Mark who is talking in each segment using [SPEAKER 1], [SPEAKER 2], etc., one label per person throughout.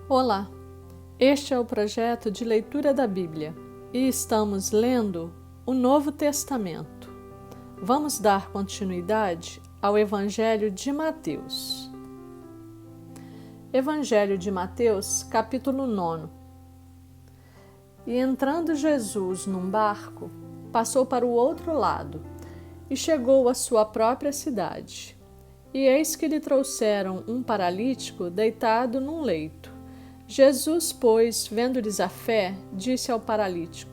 [SPEAKER 1] Olá, este é o projeto de leitura da Bíblia e estamos lendo o Novo Testamento. Vamos dar continuidade ao Evangelho de Mateus. Evangelho de Mateus, capítulo 9. E entrando Jesus num barco, passou para o outro lado e chegou à sua própria cidade. E eis que lhe trouxeram um paralítico deitado num leito. Jesus, pois, vendo-lhes a fé, disse ao paralítico: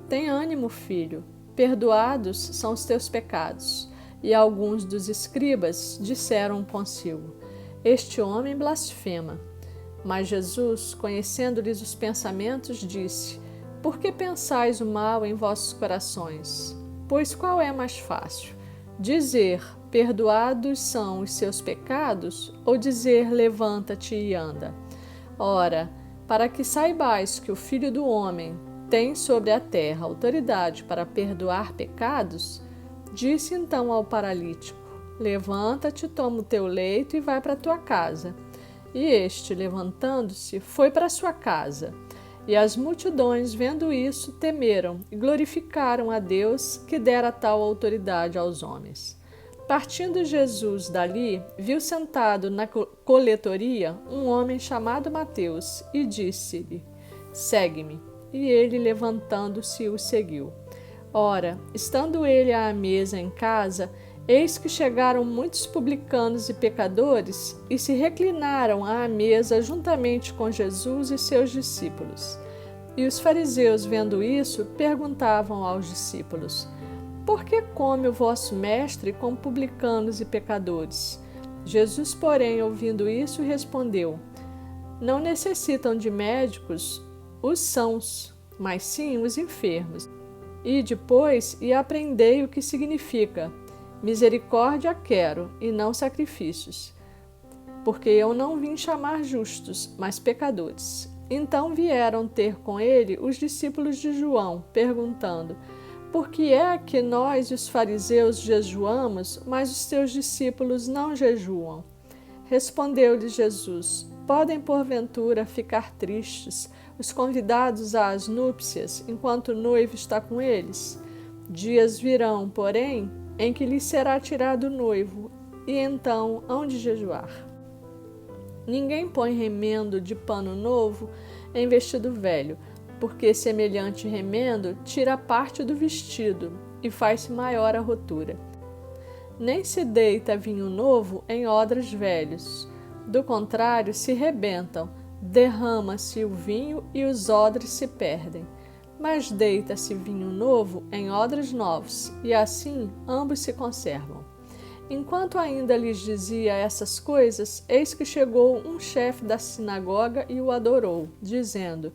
[SPEAKER 1] Tem ânimo, filho, perdoados são os teus pecados. E alguns dos escribas disseram consigo: Este homem blasfema. Mas Jesus, conhecendo-lhes os pensamentos, disse: Por que pensais o mal em vossos corações? Pois qual é mais fácil? Dizer: Perdoados são os seus pecados, ou dizer: Levanta-te e anda? Ora, para que saibais que o Filho do Homem tem sobre a terra autoridade para perdoar pecados, disse então ao paralítico: Levanta-te, toma o teu leito e vai para a tua casa. E este, levantando-se, foi para a sua casa. E as multidões, vendo isso, temeram e glorificaram a Deus que dera tal autoridade aos homens. Partindo Jesus dali, viu sentado na coletoria um homem chamado Mateus e disse-lhe: Segue-me. E ele, levantando-se, o seguiu. Ora, estando ele à mesa em casa, eis que chegaram muitos publicanos e pecadores e se reclinaram à mesa juntamente com Jesus e seus discípulos. E os fariseus, vendo isso, perguntavam aos discípulos: Por que come o vosso mestre com publicanos e pecadores? Jesus, porém, ouvindo isso, respondeu: Não necessitam de médicos os sãos, mas sim os enfermos. E depois, aprendei o que significa: misericórdia quero, e não sacrifícios. Porque eu não vim chamar justos, mas pecadores. Então vieram ter com ele os discípulos de João, perguntando: Por que é que nós e os fariseus jejuamos, mas os teus discípulos não jejuam? Respondeu-lhe Jesus: Podem porventura ficar tristes os convidados às núpcias, enquanto o noivo está com eles? Dias virão, porém, em que lhes será tirado o noivo, e então hão de jejuar. Ninguém põe remendo de pano novo em vestido velho, porque semelhante remendo tira parte do vestido e faz-se maior a rotura. Nem se deita vinho novo em odres velhos, do contrário se rebentam, derrama-se o vinho e os odres se perdem. Mas deita-se vinho novo em odres novos, e assim ambos se conservam. Enquanto ainda lhes dizia essas coisas, eis que chegou um chefe da sinagoga e o adorou, dizendo: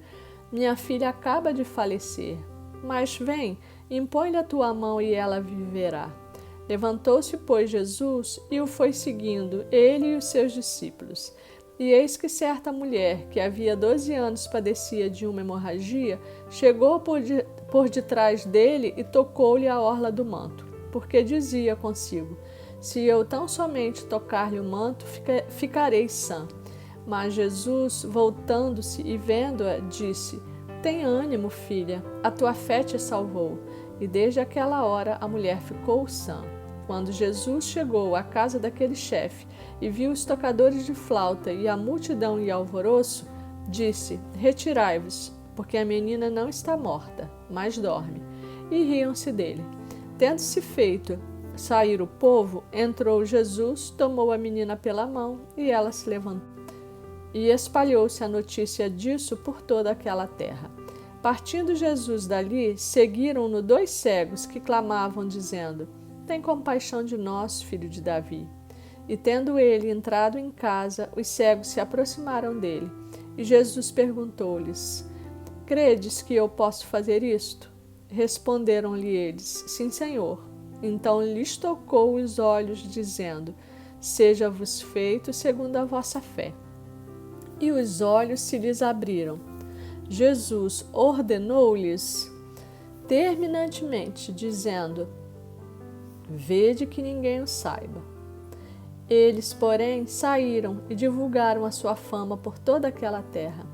[SPEAKER 1] Minha filha acaba de falecer, mas vem, impõe-lhe a tua mão e ela viverá. Levantou-se, pois, Jesus e o foi seguindo, ele e os seus discípulos. E eis que certa mulher, que havia 12 anos padecia de uma hemorragia, chegou por detrás dele e tocou-lhe a orla do manto, porque dizia consigo: Se eu tão somente tocar-lhe o manto, ficarei sã. Mas Jesus, voltando-se e vendo-a, disse: Tem ânimo, filha, a tua fé te salvou. E desde aquela hora a mulher ficou sã. Quando Jesus chegou à casa daquele chefe e viu os tocadores de flauta e a multidão e alvoroço, disse: Retirai-vos, porque a menina não está morta, mas dorme. E riam-se dele. Tendo-se feito sair o povo, entrou Jesus, tomou a menina pela mão e ela se levantou. E espalhou-se a notícia disso por toda aquela terra. Partindo Jesus dali, seguiram-no 2 cegos que clamavam, dizendo: Tem compaixão de nós, filho de Davi. E tendo ele entrado em casa, os cegos se aproximaram dele. E Jesus perguntou-lhes: Credes que eu posso fazer isto? Responderam-lhe eles: Sim, Senhor. Então lhes tocou os olhos, dizendo: Seja-vos feito segundo a vossa fé. E os olhos se lhes abriram. Jesus ordenou-lhes terminantemente, dizendo: Vede que ninguém o saiba. Eles, porém, saíram e divulgaram a sua fama por toda aquela terra.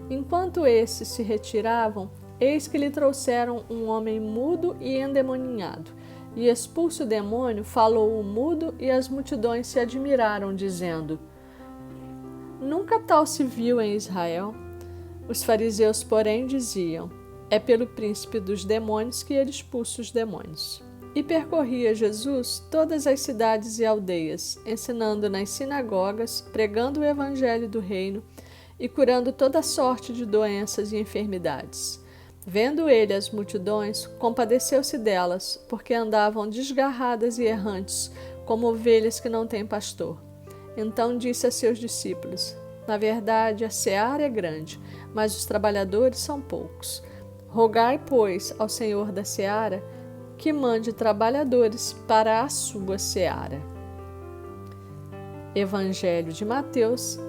[SPEAKER 1] Enquanto esses se retiravam, eis que lhe trouxeram um homem mudo e endemoninhado. E expulso o demônio, falou o mudo, e as multidões se admiraram, dizendo: Nunca tal se viu em Israel. Os fariseus, porém, diziam: É pelo príncipe dos demônios que ele expulsa os demônios. E percorria Jesus todas as cidades e aldeias, ensinando nas sinagogas, pregando o evangelho do reino e curando toda sorte de doenças e enfermidades. Vendo ele as multidões, compadeceu-se delas, porque andavam desgarradas e errantes, como ovelhas que não têm pastor. Então disse a seus discípulos: Na verdade, a seara é grande, mas os trabalhadores são poucos. Rogai, pois, ao Senhor da seara que mande trabalhadores para a sua seara. Evangelho de Mateus,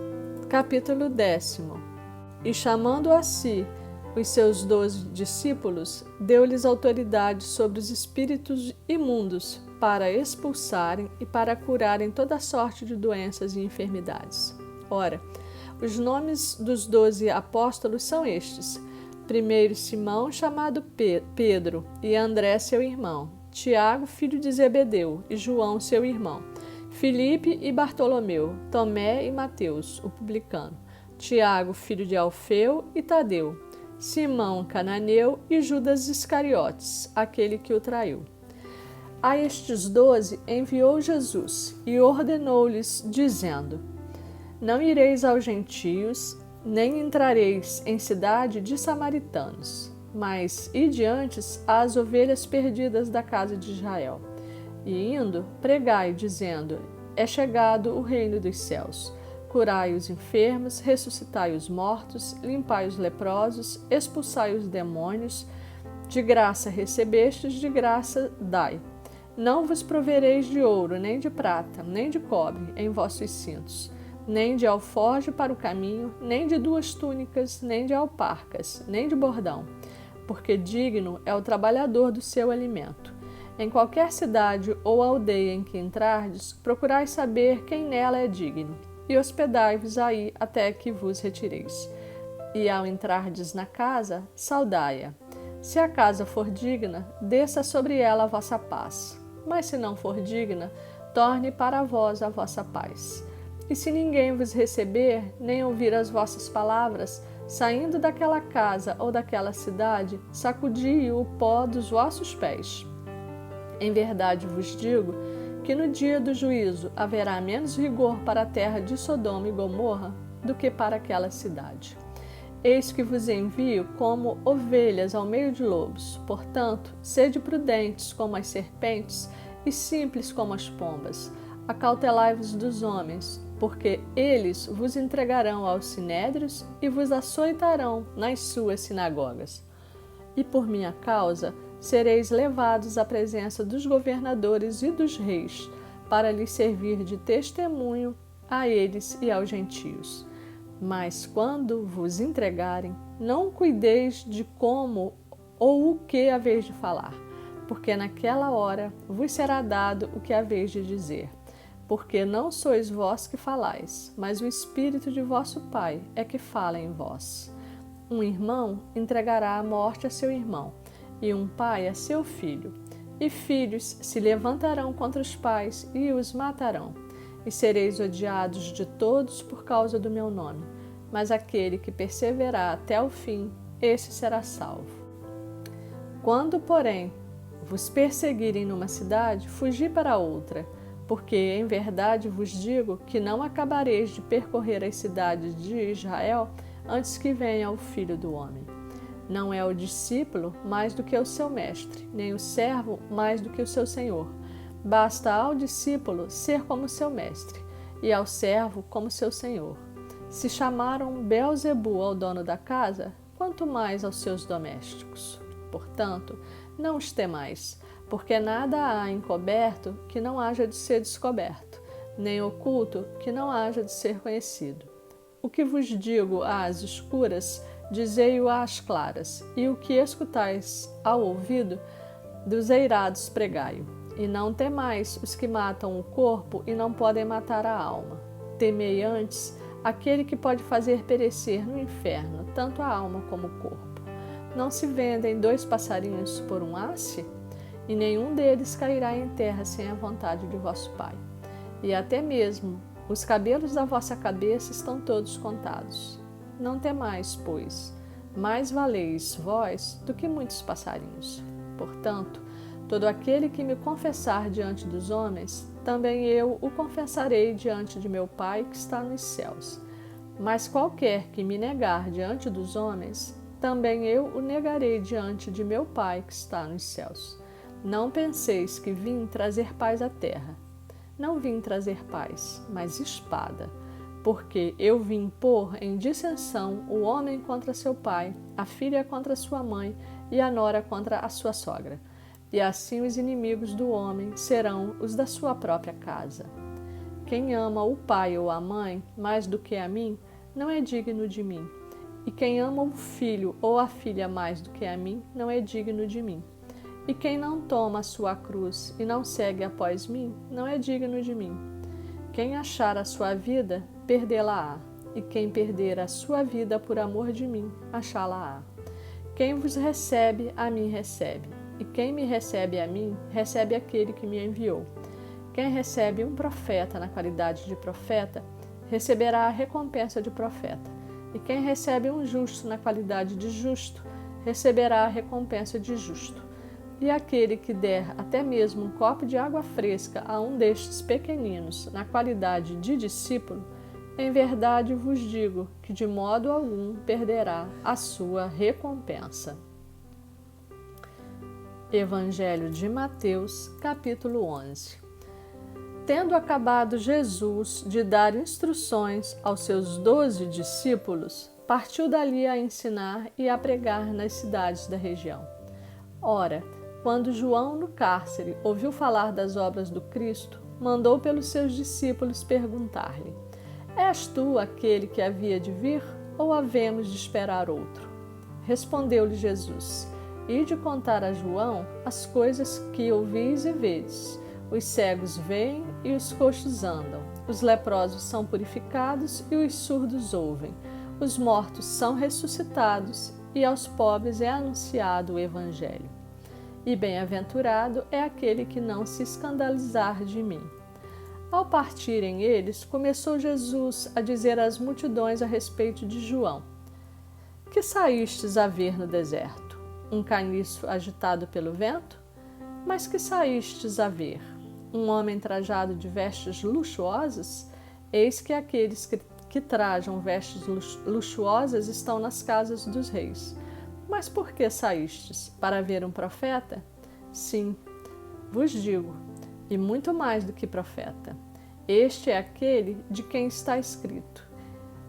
[SPEAKER 1] capítulo 10. E chamando a si os seus 12 discípulos, deu-lhes autoridade sobre os espíritos imundos para expulsarem e para curarem toda sorte de doenças e enfermidades. Ora, os nomes dos 12 apóstolos são estes: primeiro Simão, chamado Pedro, e André, seu irmão, Tiago, filho de Zebedeu, e João, seu irmão, Filipe e Bartolomeu, Tomé e Mateus, o publicano, Tiago, filho de Alfeu, e Tadeu, Simão cananeu e Judas Iscariotes, aquele que o traiu. A estes 12 enviou Jesus e ordenou-lhes, dizendo: Não ireis aos gentios, nem entrareis em cidade de samaritanos, mas ide antes às ovelhas perdidas da casa de Israel. E indo, pregai, dizendo: É chegado o reino dos céus. Curai os enfermos, ressuscitai os mortos, limpai os leprosos, expulsai os demônios. De graça recebestes, de graça dai. Não vos provereis de ouro, nem de prata, nem de cobre em vossos cintos, nem de alforje para o caminho, nem de 2 túnicas, nem de alparcas, nem de bordão, porque digno é o trabalhador do seu alimento. Em qualquer cidade ou aldeia em que entrardes, procurai saber quem nela é digno, e hospedai-vos aí até que vos retireis. E ao entrardes na casa, saudai-a. Se a casa for digna, desça sobre ela a vossa paz. Mas se não for digna, torne para vós a vossa paz. E se ninguém vos receber, nem ouvir as vossas palavras, saindo daquela casa ou daquela cidade, sacudi o pó dos vossos pés. Em verdade vos digo que no dia do juízo haverá menos rigor para a terra de Sodoma e Gomorra do que para aquela cidade. Eis que vos envio como ovelhas ao meio de lobos. Portanto, sede prudentes como as serpentes e simples como as pombas. Acautelai-vos dos homens, porque eles vos entregarão aos sinédrios e vos açoitarão nas suas sinagogas. E por minha causa sereis levados à presença dos governadores e dos reis, para lhes servir de testemunho a eles e aos gentios. Mas quando vos entregarem, não cuideis de como ou o que haveis de falar, porque naquela hora vos será dado o que haveis de dizer. Porque não sois vós que falais, mas o Espírito de vosso Pai é que fala em vós. Um irmão entregará a morte a seu irmão, e um pai a seu filho. E filhos se levantarão contra os pais e os matarão. E sereis odiados de todos por causa do meu nome. Mas aquele que perseverar até o fim, esse será salvo. Quando, porém, vos perseguirem numa cidade, fugi para outra, porque em verdade vos digo que não acabareis de percorrer as cidades de Israel antes que venha o Filho do Homem. Não é o discípulo mais do que o seu mestre, nem o servo mais do que o seu senhor. Basta ao discípulo ser como seu mestre, e ao servo como seu senhor. Se chamaram Beelzebu ao dono da casa, quanto mais aos seus domésticos. Portanto, não os temais, porque nada há encoberto que não haja de ser descoberto, nem oculto que não haja de ser conhecido. O que vos digo às escuras, dizei-o às claras, e o que escutais ao ouvido, dos eirados pregai-o. E não temais os que matam o corpo e não podem matar a alma. Temei antes aquele que pode fazer perecer no inferno tanto a alma como o corpo. Não se vendem 2 passarinhos por um asse? E nenhum deles cairá em terra sem a vontade de vosso Pai. E até mesmo os cabelos da vossa cabeça estão todos contados. Não temais, pois, mais valeis vós do que muitos passarinhos. Portanto, todo aquele que me confessar diante dos homens, também eu o confessarei diante de meu Pai que está nos céus. Mas qualquer que me negar diante dos homens, também eu o negarei diante de meu Pai que está nos céus. Não penseis que vim trazer paz à terra. Não vim trazer paz, mas espada, porque eu vim pôr em dissensão o homem contra seu pai, a filha contra sua mãe e a nora contra a sua sogra. E assim os inimigos do homem serão os da sua própria casa. Quem ama o pai ou a mãe mais do que a mim, não é digno de mim. E quem ama o filho ou a filha mais do que a mim, não é digno de mim. E quem não toma a sua cruz e não segue após mim, não é digno de mim. Quem achar a sua vida, perdê-la-á. E quem perder a sua vida por amor de mim, achá-la-á. Quem vos recebe, a mim recebe. E quem me recebe a mim, recebe aquele que me enviou. Quem recebe um profeta na qualidade de profeta, receberá a recompensa de profeta. E quem recebe um justo na qualidade de justo, receberá a recompensa de justo. E aquele que der até mesmo um copo de água fresca a um destes pequeninos, na qualidade de discípulo, em verdade vos digo que de modo algum perderá a sua recompensa. Evangelho de Mateus, capítulo 11. Tendo acabado Jesus de dar instruções aos seus 12 discípulos, partiu dali a ensinar e a pregar nas cidades da região. Ora, quando João, no cárcere, ouviu falar das obras do Cristo, mandou pelos seus discípulos perguntar-lhe: És tu aquele que havia de vir, ou havemos de esperar outro? Respondeu-lhe Jesus: Ide contar a João as coisas que ouvis e vedes. Os cegos veem e os coxos andam, os leprosos são purificados e os surdos ouvem, os mortos são ressuscitados e aos pobres é anunciado o Evangelho. E bem-aventurado é aquele que não se escandalizar de mim. Ao partirem eles, começou Jesus a dizer às multidões a respeito de João: Que saístes a ver no deserto? Um caniço agitado pelo vento? Mas que saístes a ver? Um homem trajado de vestes luxuosas? Eis que aqueles que trajam vestes luxuosas estão nas casas dos reis. Mas por que saístes? Para ver um profeta? Sim, vos digo, e muito mais do que profeta. Este é aquele de quem está escrito: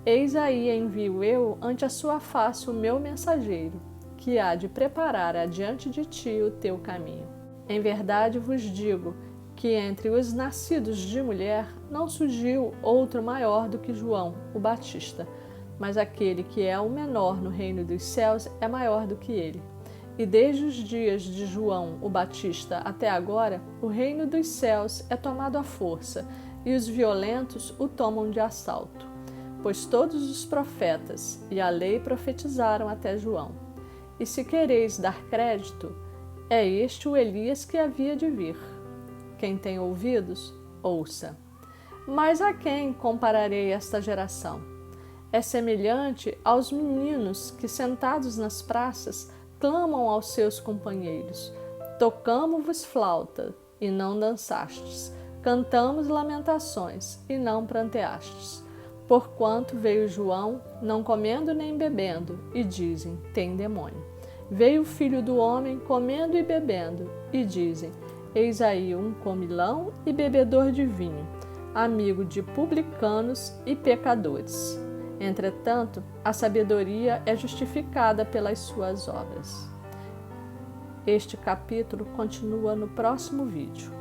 [SPEAKER 1] Eis aí envio eu ante a sua face o meu mensageiro, que há de preparar adiante de ti o teu caminho. Em verdade vos digo que entre os nascidos de mulher não surgiu outro maior do que João, o Batista, mas aquele que é o menor no reino dos céus é maior do que ele. E desde os dias de João, o Batista, até agora, o reino dos céus é tomado à força, e os violentos o tomam de assalto. Pois todos os profetas e a lei profetizaram até João. E se quereis dar crédito, é este o Elias que havia de vir. Quem tem ouvidos, ouça. Mas a quem compararei esta geração? É semelhante aos meninos que, sentados nas praças, clamam aos seus companheiros: Tocamo-vos flauta, e não dançastes. Cantamos lamentações, e não pranteastes. Porquanto veio João, não comendo nem bebendo, e dizem: Tem demônio. Veio o Filho do Homem, comendo e bebendo, e dizem: Eis aí um comilão e bebedor de vinho, amigo de publicanos e pecadores. Entretanto, a sabedoria é justificada pelas suas obras. Este capítulo continua no próximo vídeo.